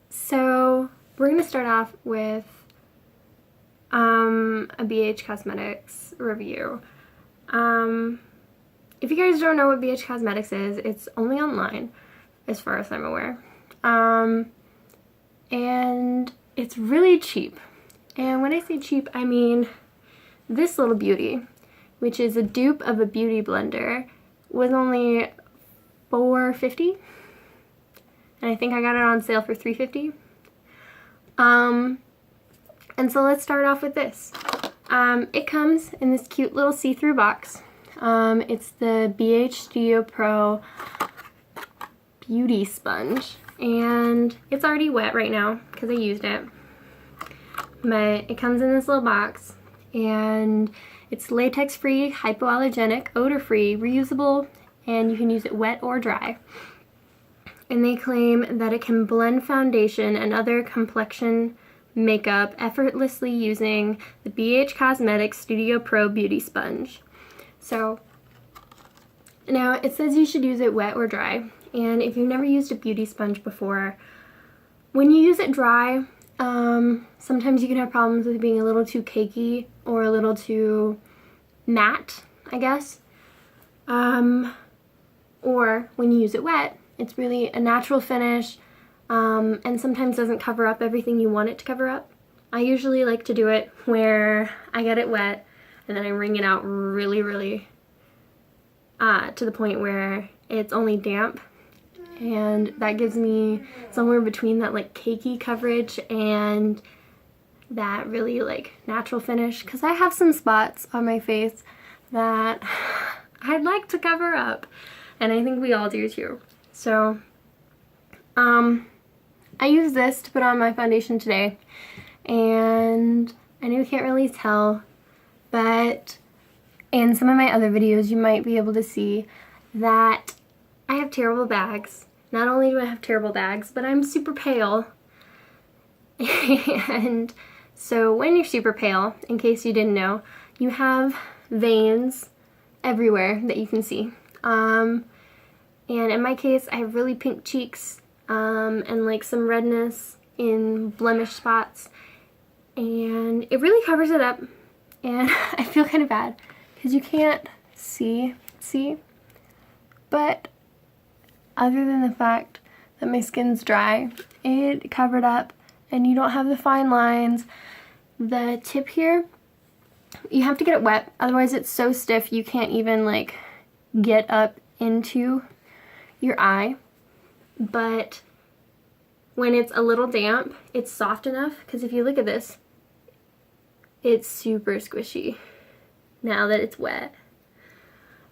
So we're going to start off with a BH Cosmetics review. If you guys don't know what BH Cosmetics is, it's only online as far as I'm aware. And it's really cheap. And when I say cheap, I mean this little beauty, which is a dupe of a beauty blender, was only $4.50. And I think I got it on sale for $3.50. And so let's start off with this. It comes in this cute little see-through box. It's the BH Studio Pro Beauty Sponge. And it's already wet right now because I used it. But it comes in this little box. And it's latex-free, hypoallergenic, odor-free, reusable, and you can use it wet or dry. And they claim that it can blend foundation and other complexion makeup effortlessly using the BH Cosmetics Studio Pro Beauty Sponge. So now it says you should use it wet or dry. And if you've never used a beauty sponge before, when you use it dry, sometimes you can have problems with being a little too cakey or a little too matte, I guess. Or when you use it wet, it's really a natural finish, and sometimes doesn't cover up everything you want it to cover up. I usually like to do it where I get it wet and then I wring it out really to the point where it's only damp, and that gives me somewhere between that like cakey coverage and that really like natural finish, because I have some spots on my face that I'd like to cover up, and I think we all do too. So I use this to put on my foundation today, and I know you can't really tell, but in some of my other videos you might be able to see that I have terrible bags. Not only do I have terrible bags, but I'm super pale. And so when you're super pale, in case you didn't know, you have veins everywhere that you can see. And in my case, I have really pink cheeks, and like some redness in blemish spots, and it really covers it up, and I feel kind of bad because you can't see, but other than the fact that my skin's dry, it covered up, and you don't have the fine lines. The tip here, you have to get it wet, otherwise it's so stiff you can't even like get up into your eye. But when it's a little damp, it's soft enough, because if you look at this, it's super squishy now that it's wet.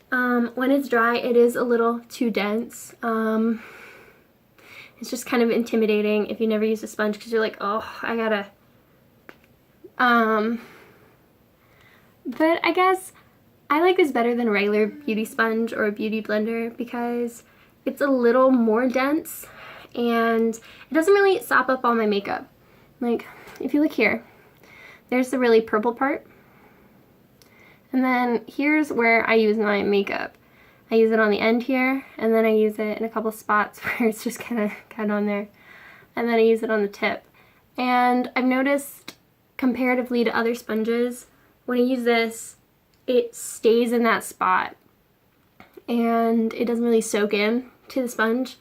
When it's dry, it is a little too dense. It's just kind of intimidating if you never use a sponge, because you're like, oh, I gotta. But I guess I like this better than a regular beauty sponge or a beauty blender because it's a little more dense and it doesn't really sop up all my makeup. Like, if you look here, there's the really purple part. And then here's where I use my makeup. I use it on the end here, and then I use it in a couple spots where it's just kind of on there. And then I use it on the tip. And I've noticed, comparatively to other sponges, when I use this, it stays in that spot. And it doesn't really soak in to the sponge.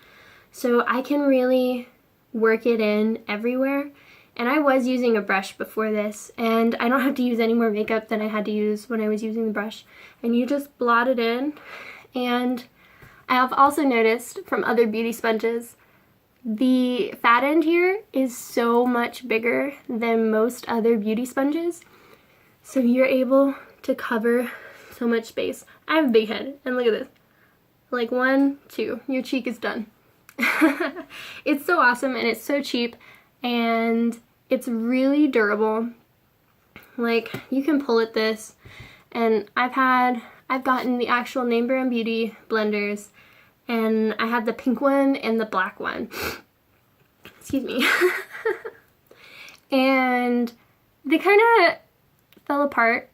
So I can really work it in everywhere. And I was using a brush before this, and I don't have to use any more makeup than I had to use when I was using the brush. And you just blot it in. And I have also noticed from other beauty sponges, the fat end here is so much bigger than most other beauty sponges. So you're able to cover so much space. I have a big head, and look at this. Like 1, 2, your cheek is done. It's so awesome, and it's so cheap, and it's really durable. Like, you can pull at this, and I've gotten the actual name brand beauty blenders, and I have the pink one and the black one. Excuse me. And they kind of fell apart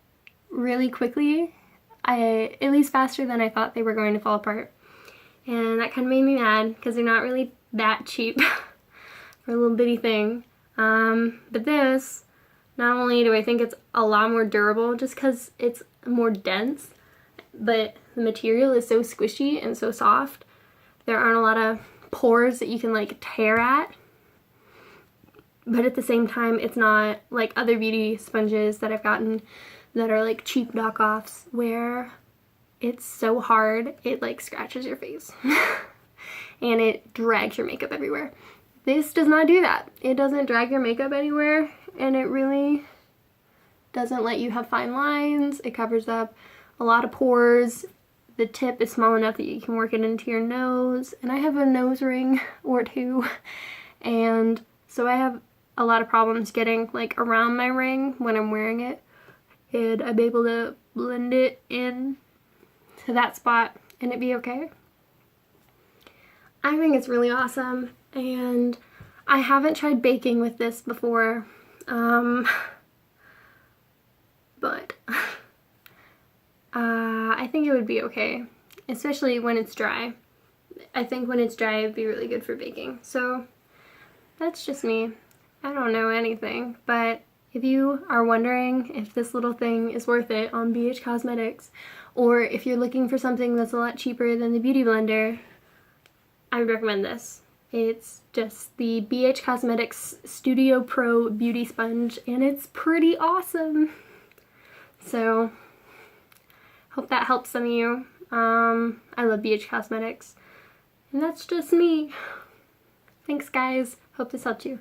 really quickly. At least faster than I thought they were going to fall apart. And that kind of made me mad because they're not really that cheap. for a little bitty thing. But this, not only do I think it's a lot more durable just because it's more dense, but the material is so squishy and so soft. There aren't a lot of pores that you can like tear at. But at the same time, it's not like other beauty sponges that I've gotten that are like cheap knockoffs where it's so hard it like scratches your face and it drags your makeup everywhere. This does not do that. It doesn't drag your makeup anywhere, and it really doesn't let you have fine lines. It covers up a lot of pores. The tip is small enough that you can work it into your nose, and I have a nose ring or two, and so I have a lot of problems getting like around my ring when I'm wearing it, and I'm able to blend it in to that spot and it be okay. I think it's really awesome, and I haven't tried baking with this before, but I think it would be okay, especially when it's dry. I think when it's dry it'd be really good for baking. So that's just me. I don't know anything, but if you are wondering if this little thing is worth it on BH Cosmetics, or if you're looking for something that's a lot cheaper than the Beauty Blender, I would recommend this. It's just the BH Cosmetics Studio Pro Beauty Sponge, and it's pretty awesome. So, hope that helps some of you. I love BH Cosmetics. And that's just me. Thanks guys. Hope this helped you.